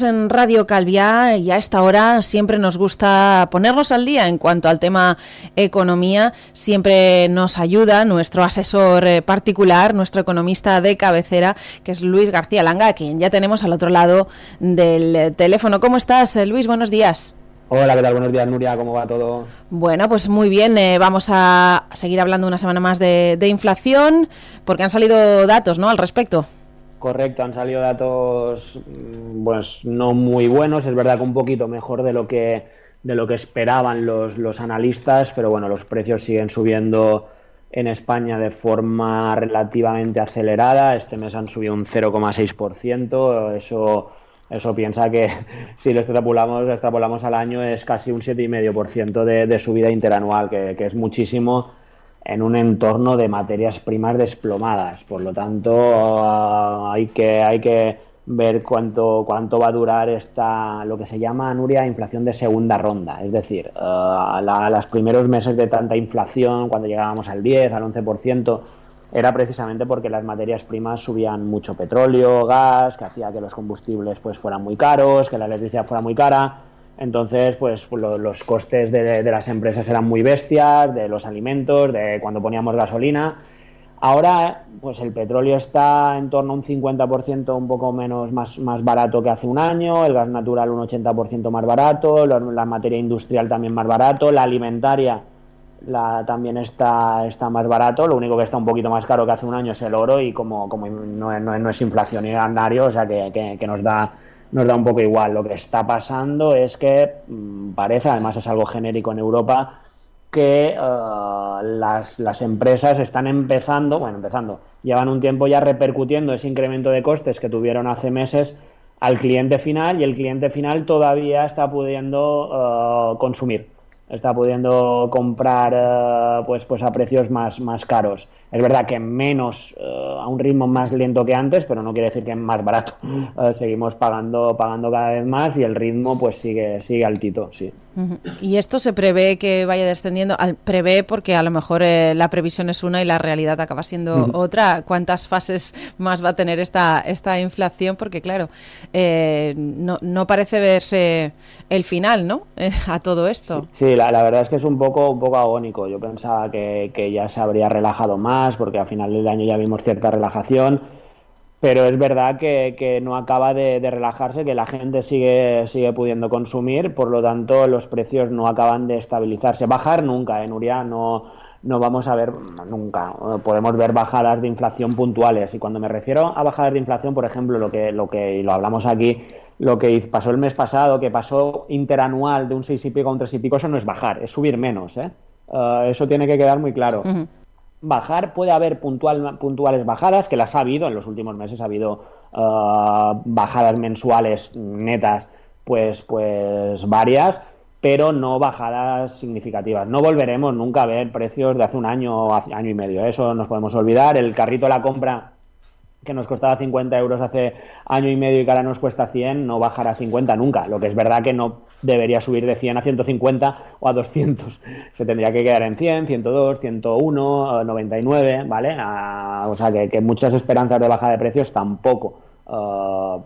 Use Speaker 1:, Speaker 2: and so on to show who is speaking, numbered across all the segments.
Speaker 1: En Radio Calviá y a esta hora siempre nos gusta ponernos al día en cuanto al tema economía. Siempre nos ayuda nuestro asesor particular, nuestro economista de cabecera, que es Luis García Langa, a quien ya tenemos al otro lado del teléfono. ¿Cómo estás, Luis? Buenos días.
Speaker 2: Hola, ¿qué tal? Buenos días, Nuria, ¿cómo va todo?
Speaker 1: Bueno, pues muy bien, vamos a seguir hablando una semana más de inflación, porque han salido datos, ¿no?, al respecto.
Speaker 2: Correcto, han salido datos pues no muy buenos, es verdad que un poquito mejor de lo que esperaban los analistas, pero bueno, los precios siguen subiendo en España de forma relativamente acelerada. Este mes han subido un 0,6%, eso piensa que si lo extrapolamos al año es casi un 7,5% de subida interanual, que es muchísimo en un entorno de materias primas desplomadas. Por lo tanto, hay que ver cuánto va a durar lo que se llama, Nuria, inflación de segunda ronda. Es decir, los primeros meses de tanta inflación, cuando llegábamos al 10, al 11%, era precisamente porque las materias primas subían mucho: petróleo, gas, que hacía que los combustibles pues fueran muy caros, que la electricidad fuera muy cara. Entonces, pues los costes de las empresas eran muy bestias, de los alimentos, de cuando poníamos gasolina. Ahora, pues el petróleo está en torno a un 50%, un poco más barato que hace un año, el gas natural un 80% más barato, la materia industrial también más barato, la alimentaria también está más barato. Lo único que está un poquito más caro que hace un año es el oro, y como no es inflacionario, o sea que nos da un poco igual. Lo que está pasando es que parece, además es algo genérico en Europa, que las empresas están empezando, llevan un tiempo ya repercutiendo ese incremento de costes que tuvieron hace meses al cliente final, y el cliente final todavía está pudiendo consumir. Está pudiendo comprar pues a precios más caros. Es verdad que menos, a un ritmo más lento que antes, pero no quiere decir que es más barato. Seguimos pagando cada vez más, y el ritmo pues sigue altito, sí.
Speaker 1: ¿Y esto se prevé que vaya descendiendo? Prevé porque a lo mejor la previsión es una y la realidad acaba siendo otra. ¿Cuántas fases más va a tener esta inflación? Porque claro, no parece verse el final, ¿no? A todo esto.
Speaker 2: Sí, la verdad es que es un poco agónico. Yo pensaba que ya se habría relajado más, porque al final del año ya vimos cierta relajación. Pero es verdad que no acaba de relajarse, que la gente sigue pudiendo consumir, por lo tanto los precios no acaban de estabilizarse. Bajar nunca, Nuria, no vamos a ver nunca. Podemos ver bajadas de inflación puntuales, y cuando me refiero a bajadas de inflación, por ejemplo, y lo hablamos aquí, lo que pasó el mes pasado, que pasó interanual de un 6 y pico a un 3 y pico, eso no es bajar, es subir menos, ¿eh? Eso tiene que quedar muy claro. Bajar, puede haber puntuales bajadas, que las ha habido en los últimos meses. Ha habido bajadas mensuales netas pues varias, pero no bajadas significativas. No volveremos nunca a ver precios de hace un año o año y medio, eso nos podemos olvidar. El carrito de la compra, que nos costaba 50 euros hace año y medio y que ahora nos cuesta 100, no bajará a 50 nunca. Lo que es verdad que no debería subir de 100 a 150 o a 200. Se tendría que quedar en 100, 102, 101, 99, ¿vale? O sea que muchas esperanzas de baja de precios tampoco.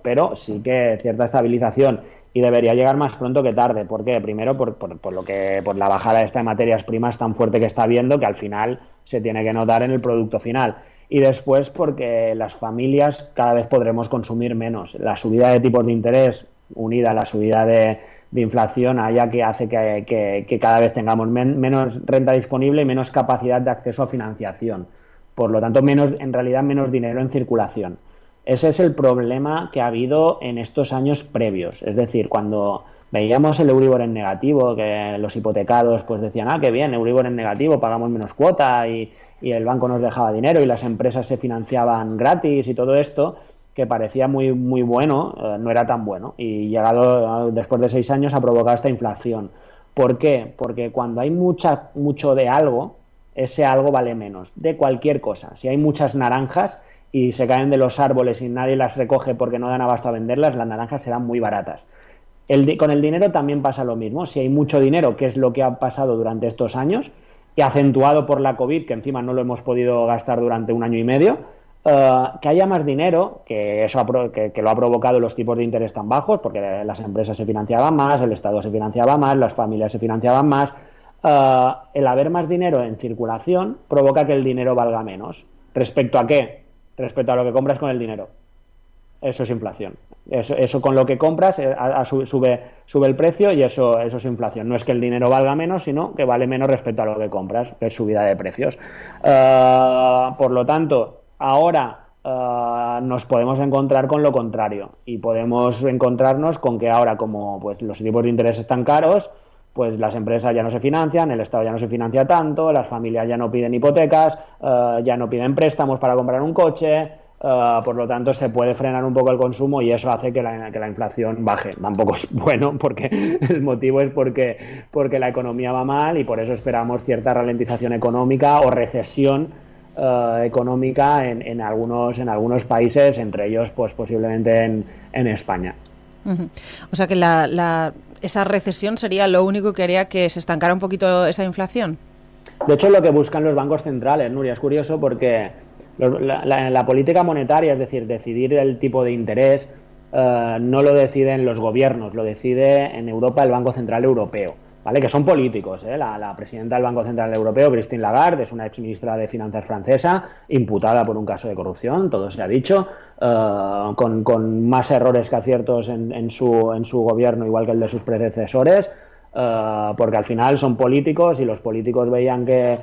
Speaker 2: Pero sí que cierta estabilización, y debería llegar más pronto que tarde. ¿Por qué? Primero por la bajada esta de materias primas tan fuerte que está habiendo, que al final se tiene que notar en el producto final. Y después porque las familias cada vez podremos consumir menos. La subida de tipos de interés, unida a la subida de inflación, haya que hace que cada vez tengamos menos renta disponible y menos capacidad de acceso a financiación. Por lo tanto, en realidad menos dinero en circulación. Ese es el problema que ha habido en estos años previos. Es decir, cuando veíamos el Euribor en negativo, que los hipotecados pues decían, qué bien, Euribor en negativo, pagamos menos cuota, y el banco nos dejaba dinero y las empresas se financiaban gratis, y todo esto, que parecía muy, muy bueno, no era tan bueno. Y llegado después de 6 años ha provocado esta inflación. ¿Por qué? Porque cuando hay mucho de algo, ese algo vale menos, de cualquier cosa. Si hay muchas naranjas y se caen de los árboles y nadie las recoge porque no dan abasto a venderlas, las naranjas serán muy baratas. Con el dinero también pasa lo mismo. Si hay mucho dinero, que es lo que ha pasado durante estos años, y acentuado por la COVID, que encima no lo hemos podido gastar durante un año y medio, Que haya más dinero, que eso que lo ha provocado los tipos de interés tan bajos, porque las empresas se financiaban más, el Estado se financiaba más, las familias se financiaban más. El haber más dinero en circulación provoca que el dinero valga menos. ¿Respecto a qué? Respecto a lo que compras con el dinero. Eso es inflación. Eso con lo que compras sube el precio y eso es inflación. No es que el dinero valga menos, sino que vale menos respecto a lo que compras, que es subida de precios. Por lo tanto, ahora nos podemos encontrar con lo contrario y podemos encontrarnos con que ahora, como pues los tipos de interés están caros, pues las empresas ya no se financian, el Estado ya no se financia tanto, las familias ya no piden hipotecas, ya no piden préstamos para comprar un coche. Por lo tanto, se puede frenar un poco el consumo y eso hace que la inflación baje. Tampoco es bueno porque el motivo es porque la economía va mal y por eso esperamos cierta ralentización económica o recesión económica en algunos países, entre ellos pues posiblemente en España.
Speaker 1: Uh-huh. O sea que esa recesión sería lo único que haría que se estancara un poquito esa inflación.
Speaker 2: De hecho, es lo que buscan los bancos centrales, Nuria. Es curioso porque la política monetaria, es decir, decidir el tipo de interés, no lo deciden los gobiernos, lo decide en Europa el Banco Central Europeo, ¿vale? Que son políticos, ¿eh? La presidenta del Banco Central Europeo, Christine Lagarde, es una exministra de Finanzas francesa, imputada por un caso de corrupción, todo se ha dicho, con más errores que aciertos en su gobierno, igual que el de sus predecesores, porque al final son políticos y los políticos veían que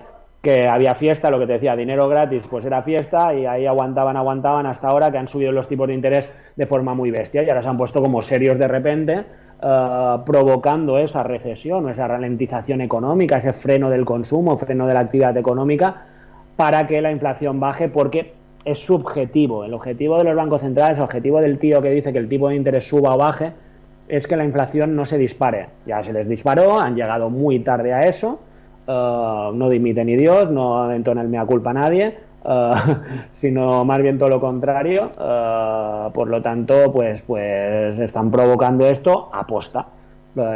Speaker 2: había fiesta, lo que te decía, dinero gratis, pues era fiesta y ahí aguantaban hasta ahora que han subido los tipos de interés de forma muy bestia y ahora se han puesto como serios de repente, provocando esa recesión o esa ralentización económica, ese freno del consumo, freno de la actividad económica para que la inflación baje porque es subjetivo. El objetivo de los bancos centrales, el objetivo del tío que dice que el tipo de interés suba o baje es que la inflación no se dispare. Ya se les disparó, han llegado muy tarde a eso. No dimite ni Dios, no entona el mea culpa a nadie, sino más bien todo lo contrario. Por lo tanto, pues están provocando esto a posta.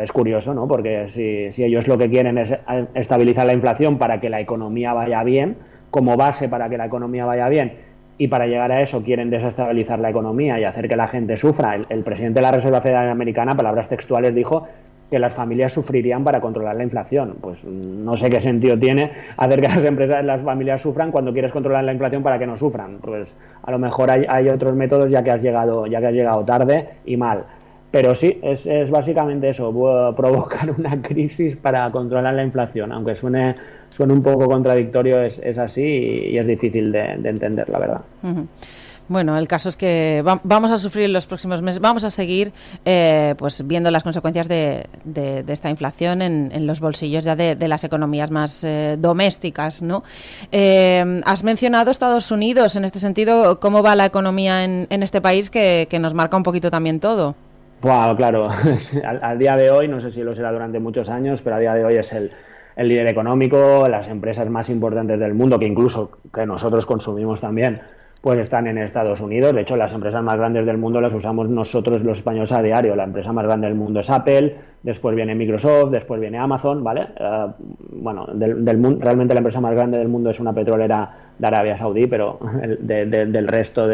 Speaker 2: Es curioso, ¿no? Porque si ellos lo que quieren es estabilizar la inflación para que la economía vaya bien, como base para que la economía vaya bien, y para llegar a eso quieren desestabilizar la economía y hacer que la gente sufra. El presidente de la Reserva Federal Americana, palabras textuales, dijo que las familias sufrirían para controlar la inflación. Pues no sé qué sentido tiene hacer que las empresas, las familias sufran cuando quieres controlar la inflación para que no sufran. Pues a lo mejor hay otros métodos ya que has llegado tarde y mal. Pero sí, es básicamente eso, provocar una crisis para controlar la inflación, aunque suene un poco contradictorio, es así y es difícil de entender, la verdad.
Speaker 1: Uh-huh. Bueno, el caso es que vamos a sufrir en los próximos meses, vamos a seguir pues viendo las consecuencias de esta inflación en los bolsillos ya de las economías más domésticas, ¿no? Has mencionado Estados Unidos, en este sentido, ¿cómo va la economía en este país que nos marca un poquito también todo?
Speaker 2: Bueno, claro, al día de hoy, no sé si lo será durante muchos años, pero a día de hoy es el líder económico, las empresas más importantes del mundo, que incluso que nosotros consumimos también, pues están en Estados Unidos. De hecho, las empresas más grandes del mundo las usamos nosotros los españoles a diario. La empresa más grande del mundo es Apple, después viene Microsoft, después viene Amazon, ¿vale? Bueno, del mundo, realmente la empresa más grande del mundo es una petrolera de Arabia Saudí, pero del resto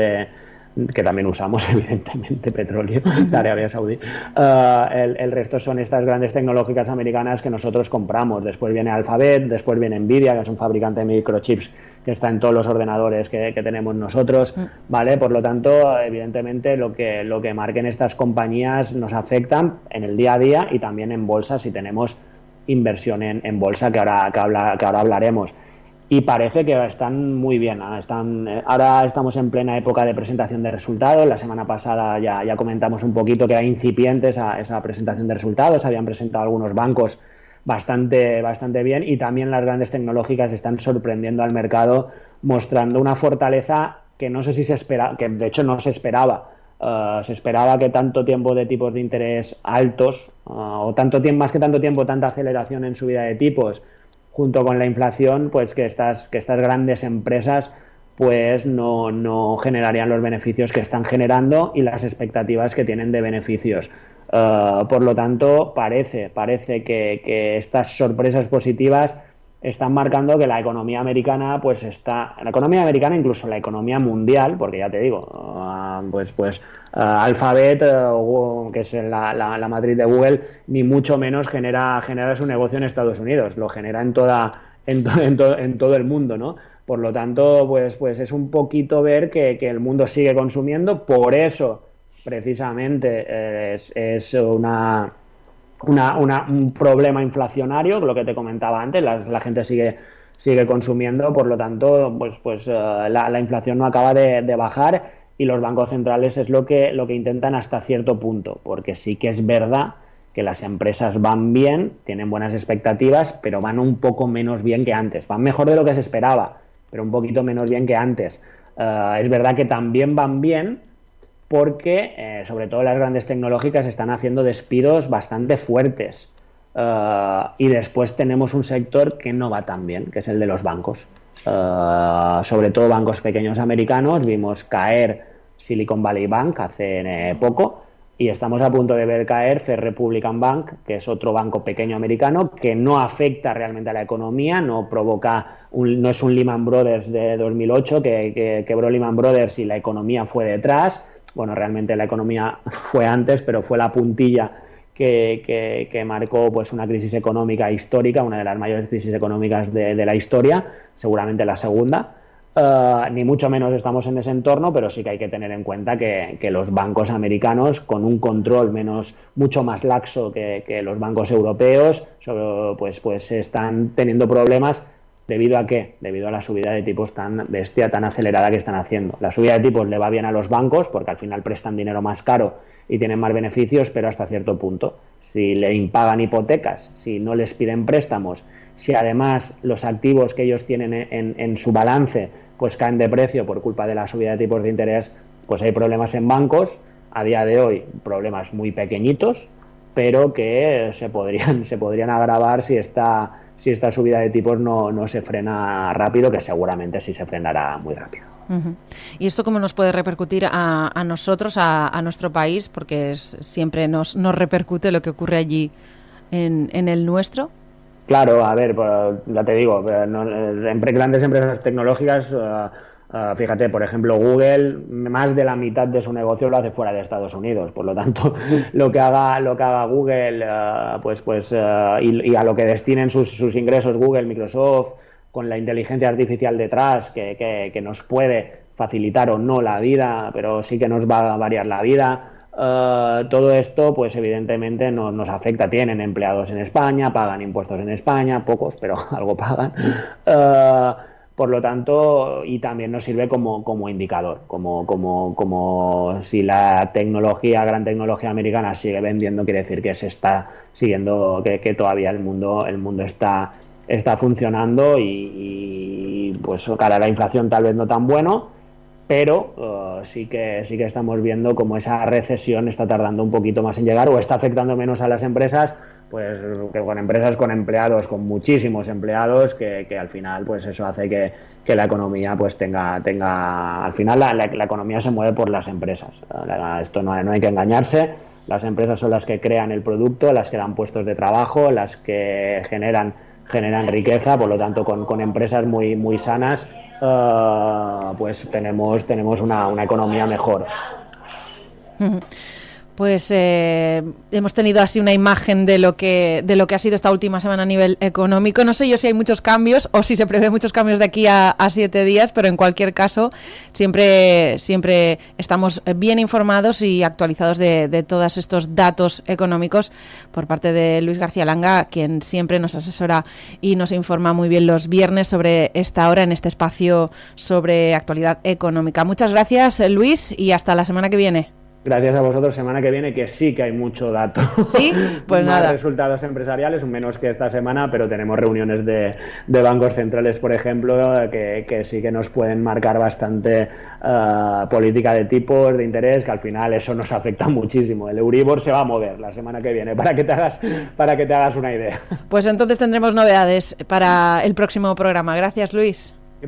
Speaker 2: que también usamos, evidentemente, petróleo de Arabia Saudí. El resto son estas grandes tecnológicas americanas que nosotros compramos. Después viene Alphabet, después viene Nvidia, que es un fabricante de microchips que está en todos los ordenadores que tenemos nosotros, ¿vale? Por lo tanto, evidentemente, lo que marquen estas compañías nos afectan en el día a día y también en bolsa si tenemos inversión en bolsa, que ahora hablaremos. Y parece que están muy bien, ¿eh? Ahora estamos en plena época de presentación de resultados. La semana pasada ya comentamos un poquito que era incipiente esa presentación de resultados. Habían presentado algunos bancos bastante bien y también las grandes tecnológicas están sorprendiendo al mercado, mostrando una fortaleza que no sé si se espera, que de hecho no se esperaba. Se esperaba que tanto tiempo de tipos de interés altos, o más que tanto tiempo, tanta aceleración en subida de tipos, junto con la inflación, pues que estas grandes empresas pues no generarían los beneficios que están generando y las expectativas que tienen de beneficios. Por lo tanto, parece que estas sorpresas positivas están marcando que la economía americana, la economía americana, incluso la economía mundial, porque ya te digo, Alphabet, que es la matriz de Google, ni mucho menos genera su negocio en Estados Unidos, lo genera en todo el mundo, ¿no? Por lo tanto, pues es un poquito ver que el mundo sigue consumiendo, por eso precisamente es un problema inflacionario, lo que te comentaba antes, la gente sigue consumiendo, por lo tanto, la inflación no acaba de bajar, y los bancos centrales es lo que intentan hasta cierto punto, porque sí que es verdad que las empresas van bien, tienen buenas expectativas, pero van un poco menos bien que antes. Van mejor de lo que se esperaba, pero un poquito menos bien que antes. Es verdad que también van bien porque, sobre todo las grandes tecnológicas, están haciendo despidos bastante fuertes. Y después tenemos un sector que no va tan bien, que es el de los bancos. Sobre todo bancos pequeños americanos. Vimos caer Silicon Valley Bank hace poco, y estamos a punto de ver caer First Republican Bank, que es otro banco pequeño americano que no afecta realmente a la economía, no es un Lehman Brothers de 2008 que quebró Lehman Brothers y la economía fue detrás. Bueno, realmente la economía fue antes, pero fue la puntilla que marcó pues una crisis económica histórica, una de las mayores crisis económicas de la historia, seguramente la segunda. Ni mucho menos estamos en ese entorno, pero sí que hay que tener en cuenta que los bancos americanos, con un control mucho más laxo que los bancos europeos, pues están teniendo problemas. ¿Debido a qué? Debido a la subida de tipos tan bestia, tan acelerada que están haciendo. La subida de tipos le va bien a los bancos porque al final prestan dinero más caro y tienen más beneficios, pero hasta cierto punto. Si le impagan hipotecas, si no les piden préstamos, si además los activos que ellos tienen en su balance pues caen de precio por culpa de la subida de tipos de interés, pues hay problemas en bancos. A día de hoy, problemas muy pequeñitos, pero que se podrían agravar si esta subida de tipos no se frena rápido, que seguramente sí se frenará muy rápido.
Speaker 1: Uh-huh. ¿Y esto cómo nos puede repercutir a nosotros, a nuestro país? Porque siempre nos repercute lo que ocurre allí en el nuestro.
Speaker 2: Claro, a ver, ya te digo, grandes empresas tecnológicas, fíjate, por ejemplo, Google, más de la mitad de su negocio lo hace fuera de Estados Unidos. Por lo tanto, lo que haga Google, y a lo que destinen sus ingresos Google, Microsoft, con la inteligencia artificial detrás, que nos puede facilitar o no la vida, pero sí que nos va a variar la vida. Todo esto, pues evidentemente nos afecta. Tienen empleados en España, pagan impuestos en España, pocos, pero algo pagan. Por lo tanto, y también nos sirve como indicador, como si la gran tecnología americana sigue vendiendo, quiere decir que se está siguiendo, que todavía el mundo está funcionando, y pues cara a la inflación tal vez no tan bueno, pero sí que estamos viendo como esa recesión está tardando un poquito más en llegar, o está afectando menos a las empresas, pues que con empresas con empleados, con muchísimos empleados, que al final pues eso hace que la economía pues tenga al final la economía se mueve por las empresas. Esto no hay que engañarse. Las empresas son las que crean el producto, las que dan puestos de trabajo, las que generan riqueza. Por lo tanto, con empresas muy muy sanas, pues tenemos una economía mejor.
Speaker 1: Pues hemos tenido así una imagen de lo que ha sido esta última semana a nivel económico. No sé yo si hay muchos cambios o si se prevé muchos cambios de aquí a 7 días, pero en cualquier caso siempre estamos bien informados y actualizados de todos estos datos económicos por parte de Luis García Langa, quien siempre nos asesora y nos informa muy bien los viernes sobre esta hora en este espacio sobre actualidad económica. Muchas gracias, Luis, y hasta la semana que viene.
Speaker 2: Gracias a vosotros. Semana que viene, que sí que hay mucho dato.
Speaker 1: Sí, pues
Speaker 2: más
Speaker 1: nada.
Speaker 2: Resultados empresariales, menos que esta semana, pero tenemos reuniones de bancos centrales, por ejemplo, que sí que nos pueden marcar bastante política de tipos de interés, que al final eso nos afecta muchísimo. El Euribor se va a mover la semana que viene, para que te hagas una idea.
Speaker 1: Pues entonces tendremos novedades para el próximo programa. Gracias, Luis.